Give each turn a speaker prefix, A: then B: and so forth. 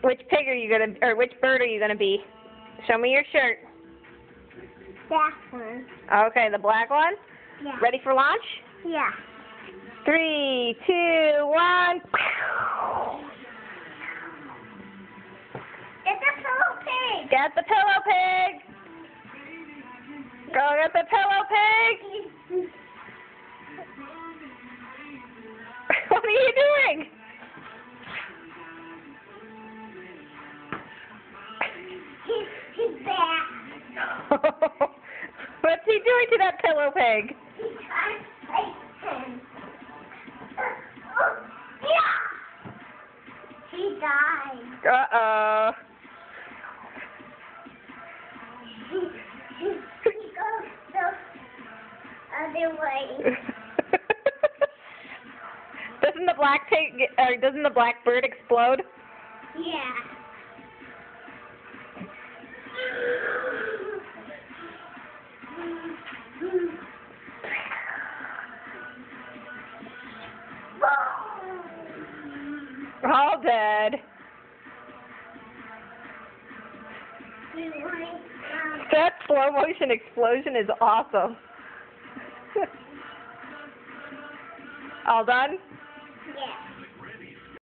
A: Which pig are you gonna, or which bird are you gonna be? Show me your shirt.
B: That one.
A: Okay, the black one?
B: Yeah.
A: Ready for launch?
B: Yeah.
A: 3, 2, 1.
B: It's a pillow pig.
A: Get the pillow pig. Go get the pillow pig. What are you doing?
B: He's back.
A: What's he doing to that pillow pig?
B: He's trying to play him. Yeah. He died.
A: Uh-oh.
B: He goes the other way.
A: Doesn't the black pig, or doesn't the black bird explode?
B: Yeah.
A: All dead. That slow motion explosion is awesome. All done?
B: Yeah.